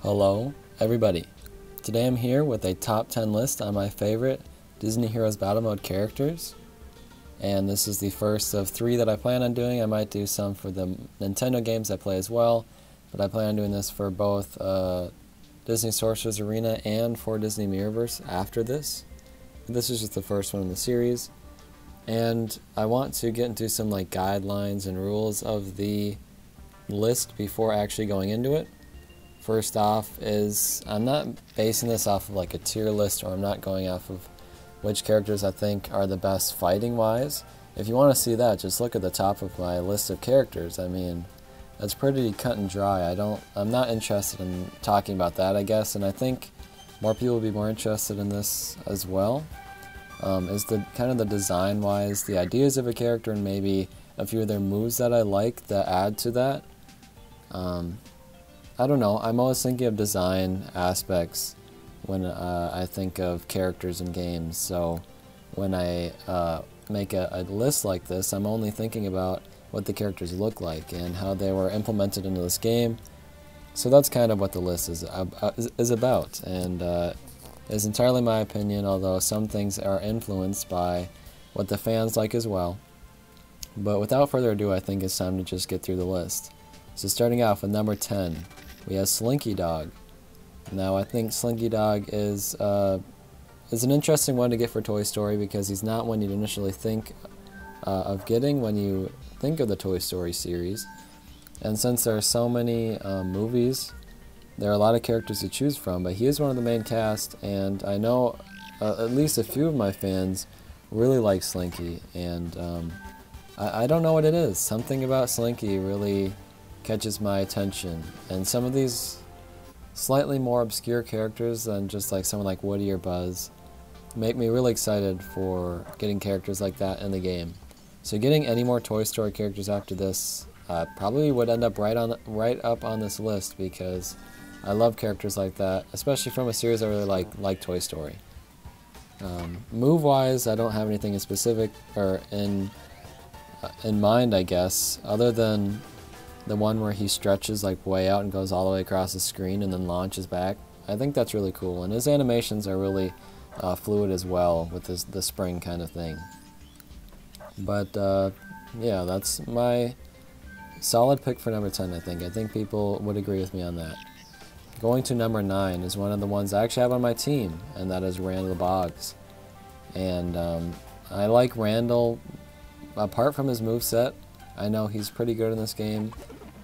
Hello, everybody. Today I'm here with a top 10 list on my favorite Disney Heroes Battle Mode characters. And this is the first of 3 that I plan on doing. I might do some for the Nintendo games I play as well, but I plan on doing this for both Disney Sorcerer's Arena and for Disney Mirrorverse after this. This is just the first one in the series. And I want to get into some guidelines and rules of the list before actually going into it. First off is I'm not basing this off of a tier list, or I'm not going off of which characters I think are the best fighting wise. If you want to see that, just look at the top of my list of characters. I mean, that's pretty cut and dry. I'm not interested in talking about that, I guess, and I think more people will be more interested in this as well. Is the kind of the design wise, the ideas of a character, and maybe a few of their moves that I like that add to that. I don't know, I'm always thinking of design aspects when I think of characters in games, so when I make a list like this, I'm only thinking about what the characters look like and how they were implemented into this game. So that's kind of what the list is about, and it's entirely my opinion, although some things are influenced by what the fans like as well. But without further ado, I think it's time to just get through the list. So starting off with number 10, we have Slinky Dog. Now I think Slinky Dog is an interesting one to get for Toy Story because he's not one you'd initially think of getting when you think of the Toy Story series. And since there are so many movies, there are a lot of characters to choose from, but he is one of the main cast, and I know at least a few of my fans really like Slinky, and I don't know what it is. Something about Slinky really catches my attention, and some of these slightly more obscure characters than just someone like Woody or Buzz make me really excited for getting characters like that in the game. So getting any more Toy Story characters after this probably would end up right up on this list, because I love characters like that, especially from a series I really like Toy Story. Move-wise, I don't have anything in specific or in mind, I guess, other than the one where he stretches way out and goes all the way across the screen and then launches back. I think that's really cool, and his animations are really fluid as well with the spring kind of thing. But yeah, that's my solid pick for number 10, I think. I think people would agree with me on that. Going to number 9 is one of the ones I actually have on my team, and that is Randall Boggs. And I like Randall apart from his moveset. I know he's pretty good in this game,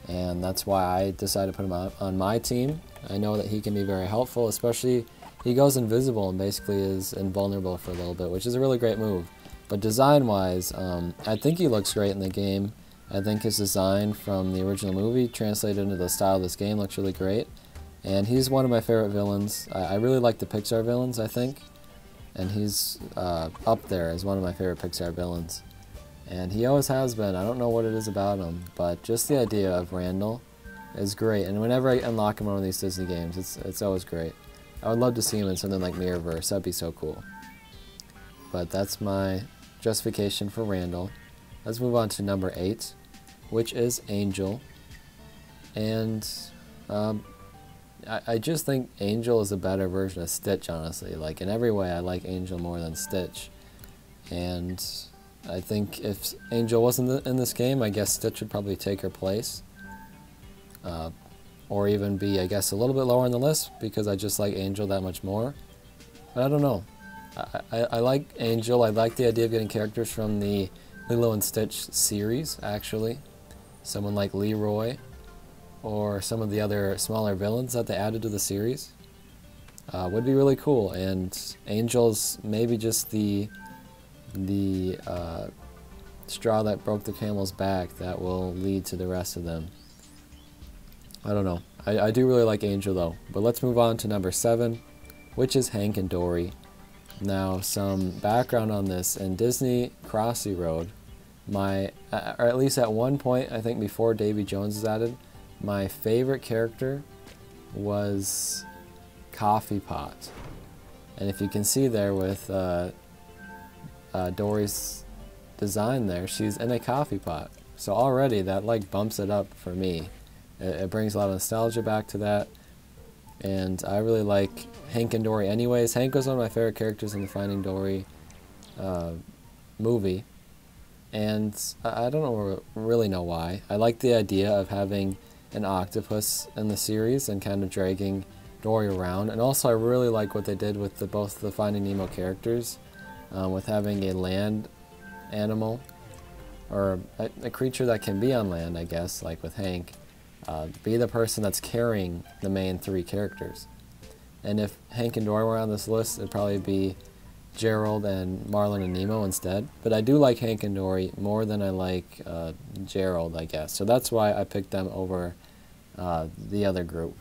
and that's why I decided to put him on my team. I know that he can be very helpful, especially he goes invisible and basically is invulnerable for a little bit, which is a really great move. But design-wise, I think he looks great in the game. I think his design from the original movie translated into the style of this game looks really great. And he's one of my favorite villains. I really like the Pixar villains, I think. And he's up there as one of my favorite Pixar villains. And he always has been. I don't know what it is about him, but just the idea of Randall is great. And whenever I unlock him in one of these Disney games, it's always great. I would love to see him in something like Mirrorverse. That'd be so cool. But that's my justification for Randall. Let's move on to number 8, which is Angel. And I just think Angel is a better version of Stitch, honestly. In every way, I like Angel more than Stitch. And I think if Angel wasn't in this game, I guess Stitch would probably take her place. Or even be, I guess, a little bit lower on the list, because I just like Angel that much more. But I don't know. I like Angel. I like the idea of getting characters from the Lilo and Stitch series, actually. Someone like Leroy, or some of the other smaller villains that they added to the series. Would be really cool, and Angel's maybe just the straw that broke the camel's back that will lead to the rest of them. I don't know. I do really like Angel though. But let's move on to number 7, which is Hank and Dory. Now, some background on this: in Disney Crossy Road, or at least at one point, I think before Davy Jones is added, my favorite character was Coffee Pot. And if you can see there with Dory's design there, she's in a coffee pot. So already that bumps it up for me. It brings a lot of nostalgia back to that. and I really like Hank and Dory anyways. Hank was one of my favorite characters in the Finding Dory movie, and I don't really know why. I like the idea of having an octopus in the series and kind of dragging Dory around, and also I really like what they did with both the Finding Nemo characters, with having a land animal, or a creature that can be on land, I guess, like with Hank, be the person that's carrying the main three characters. And if Hank and Dory were on this list, it'd probably be Gerald and Marlin and Nemo instead. But I do like Hank and Dory more than I like Gerald, I guess. So that's why I picked them over the other group.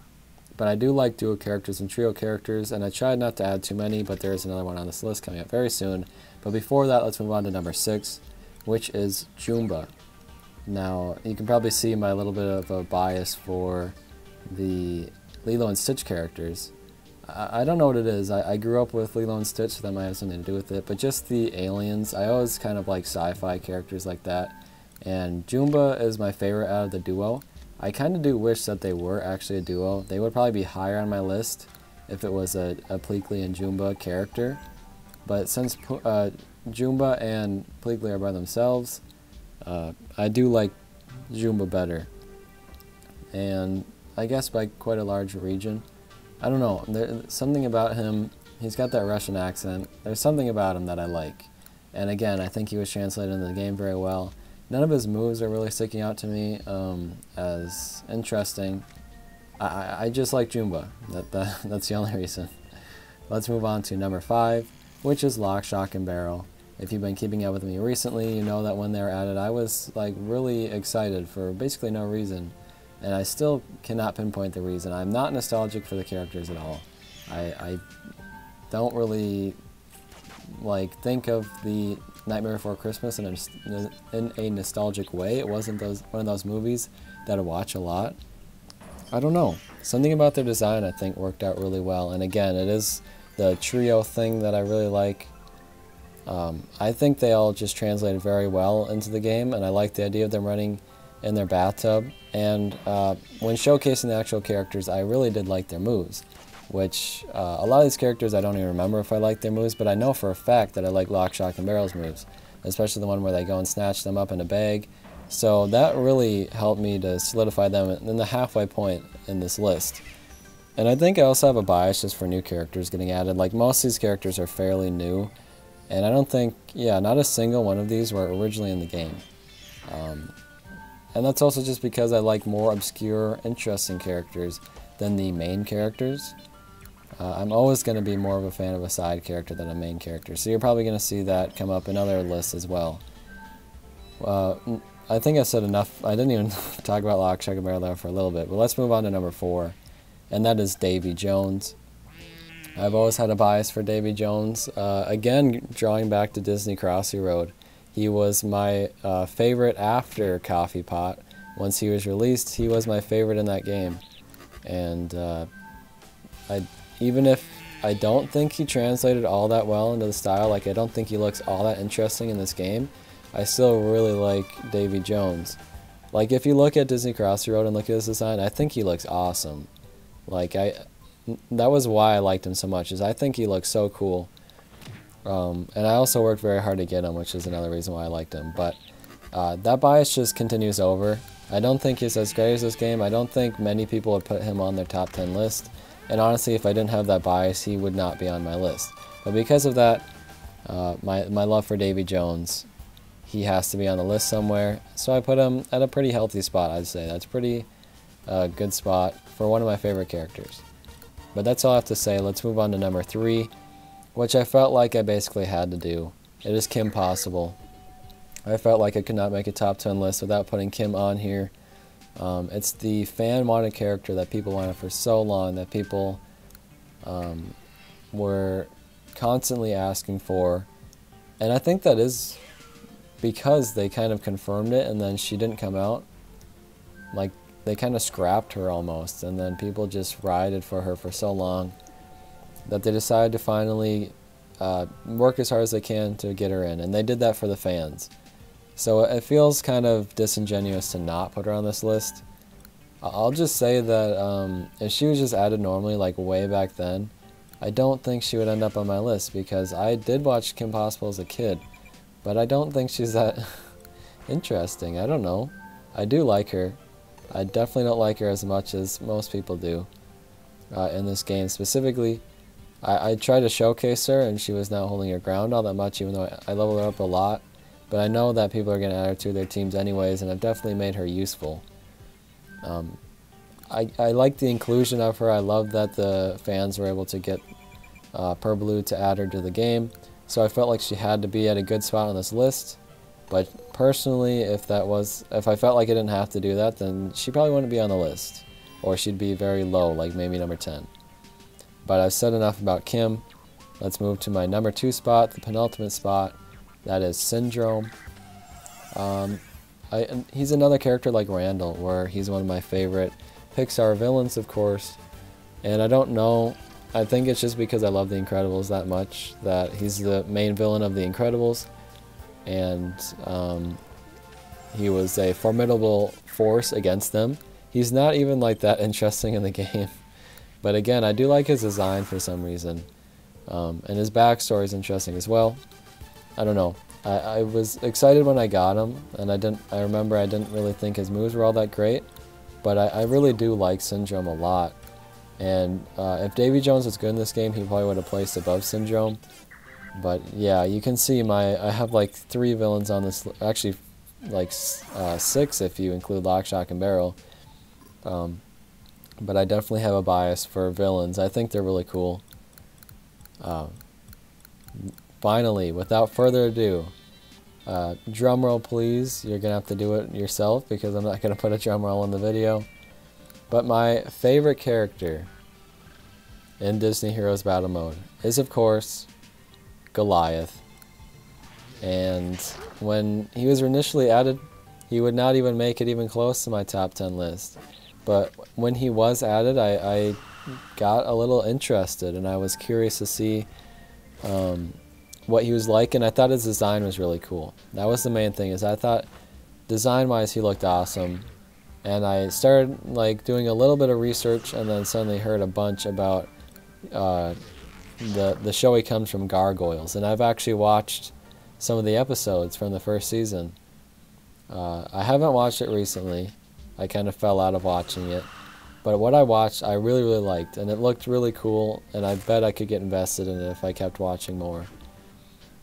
But I do like duo characters and trio characters, and I tried not to add too many, but there is another one on this list coming up very soon. But before that, let's move on to number 6, which is Jumba. Now, you can probably see my little bit of a bias for the Lilo and Stitch characters. I don't know what it is. I grew up with Lilo and Stitch, so that might have something to do with it. But just the aliens, I always kind of like sci-fi characters like that. And Jumba is my favorite out of the duo. I kind of do wish that they were actually a duo. They would probably be higher on my list if it was a Pleakley and Jumba character. But since Jumba and Pleakley are by themselves, I do like Jumba better. And I guess by quite a large region. I don't know, there's something about him, he's got that Russian accent. There's something about him that I like. And again, I think he was translated into the game very well. None of his moves are really sticking out to me as interesting. I just like Jumba. That's the only reason. Let's move on to number 5, which is Lock, Shock, and Barrel. If you've been keeping up with me recently, you know that when they were added, I was like really excited for basically no reason. And I still cannot pinpoint the reason. I'm not nostalgic for the characters at all. I don't really like think of the Nightmare Before Christmas in a nostalgic way. It wasn't one of those movies that I watch a lot. I don't know. Something about their design I think worked out really well. And again, it is the trio thing that I really like. I think they all just translated very well into the game, and I like the idea of them running in their bathtub. And when showcasing the actual characters, I really did like their moves, which a lot of these characters I don't even remember if I like their moves, but I know for a fact that I like Lock, Shock, and Barrel's moves, especially the one where they go and snatch them up in a bag. So that really helped me to solidify them in the halfway point in this list. And I think I also have a bias just for new characters getting added. Like, most of these characters are fairly new, and I don't think, not a single one of these were originally in the game. And that's also just because I like more obscure, interesting characters than the main characters. I'm always going to be more of a fan of a side character than a main character, so you're probably going to see that come up in other lists as well. I think I said enough. I didn't even talk about Lock, Shock, and Barrel there for a little bit, but let's move on to number 4, and that is Davy Jones. I've always had a bias for Davy Jones. Again, drawing back to Disney Crossy Road. He was my favorite after Coffee Pot. Once he was released, he was my favorite in that game. And even if I don't think he translated all that well into the style, like I don't think he looks all that interesting in this game, I still really like Davy Jones. Like, if you look at Disney Crossy Road and look at his design, I think he looks awesome. Like, that was why I liked him so much, is I think he looks so cool. And I also worked very hard to get him, which is another reason why I liked him. But that bias just continues over. I don't think he's as great as this game. I don't think many people would put him on their top 10 list. And honestly, if I didn't have that bias, he would not be on my list. But because of that, my love for Davy Jones, he has to be on the list somewhere. So I put him at a pretty healthy spot, I'd say. That's a pretty good spot for one of my favorite characters. But that's all I have to say. Let's move on to number 3, which I felt like I basically had to do. It is Kim Possible. I felt like I could not make a top 10 list without putting Kim on here. It's the fan-wanted character that people wanted for so long, that people were constantly asking for. And I think that is because they kind of confirmed it and then she didn't come out. Like, they kind of scrapped her almost, and then people just rioted for her for so long that they decided to finally work as hard as they can to get her in, and they did that for the fans. So it feels kind of disingenuous to not put her on this list. I'll just say that if she was just added normally, like way back then, I don't think she would end up on my list because I did watch Kim Possible as a kid, but I don't think she's that interesting. I don't know. I do like her. I definitely don't like her as much as most people do in this game. Specifically, I tried to showcase her and she was not holding her ground all that much, even though I leveled her up a lot. But I know that people are going to add her to their teams anyways, and I've definitely made her useful. I like the inclusion of her. I love that the fans were able to get Purblue to add her to the game. So I felt like she had to be at a good spot on this list. But personally, if I felt like I didn't have to do that, then she probably wouldn't be on the list. Or she'd be very low, like maybe number 10. But I've said enough about Kim. Let's move to my number 2 spot, the penultimate spot. That is Syndrome. He's another character like Randall, where he's one of my favorite Pixar villains, of course. And I don't know, I think it's just because I love The Incredibles that much, that he's the main villain of The Incredibles. And he was a formidable force against them. He's not even like that interesting in the game. But again, I do like his design for some reason. And his backstory is interesting as well. I don't know. I was excited when I got him, and I remember I didn't really think his moves were all that great, but I really do like Syndrome a lot. And if Davy Jones was good in this game, he probably would have placed above Syndrome. But yeah, you can see I have like 3 villains on this, actually like 6 if you include Lock, Shock, and Barrel. But I definitely have a bias for villains. I think they're really cool. Finally, without further ado, drum roll please. You're going to have to do it yourself because I'm not going to put a drum roll in the video. But my favorite character in Disney Heroes Battle Mode is, of course, Goliath. And when he was initially added, he would not even make it even close to my top 10 list. But when he was added, I got a little interested, and I was curious to see what he was like, and I thought his design was really cool. That was the main thing, is I thought design-wise he looked awesome. And I started like doing a little bit of research, and then suddenly heard a bunch about the show he comes from, Gargoyles. And I've actually watched some of the episodes from the first season. I haven't watched it recently. I kind of fell out of watching it. But what I watched, I really, really liked, and it looked really cool, and I bet I could get invested in it if I kept watching more.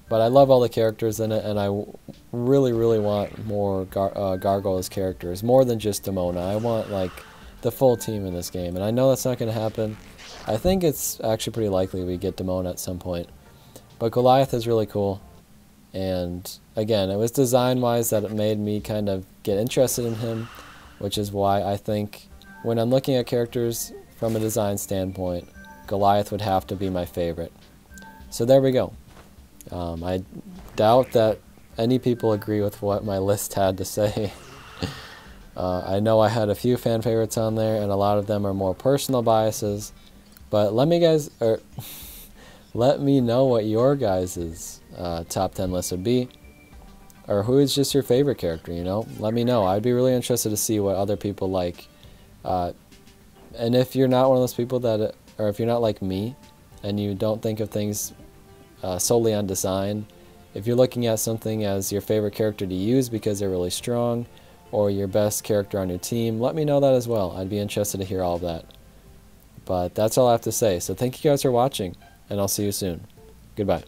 But I love all the characters in it, and I really, really want more Gargoyles characters, more than just Demona. I want like the full team in this game, and I know that's not going to happen. I think it's actually pretty likely we get Demona at some point. But Goliath is really cool, and again, it was design-wise that it made me kind of get interested in him, which is why I think when I'm looking at characters from a design standpoint, Goliath would have to be my favorite. So there we go. I doubt that any people agree with what my list had to say. I know I had a few fan favorites on there, and a lot of them are more personal biases. But let me know what your guys' top 10 list would be, or who is just your favorite character. You know, let me know. I'd be really interested to see what other people like. And if you're not one of those people that, or if you're not like me, and you don't think of things solely on design, if you're looking at something as your favorite character to use because they're really strong, or your best character on your team, let me know that as well. I'd be interested to hear all of that. But that's all I have to say. So thank you guys for watching, and I'll see you soon. Goodbye.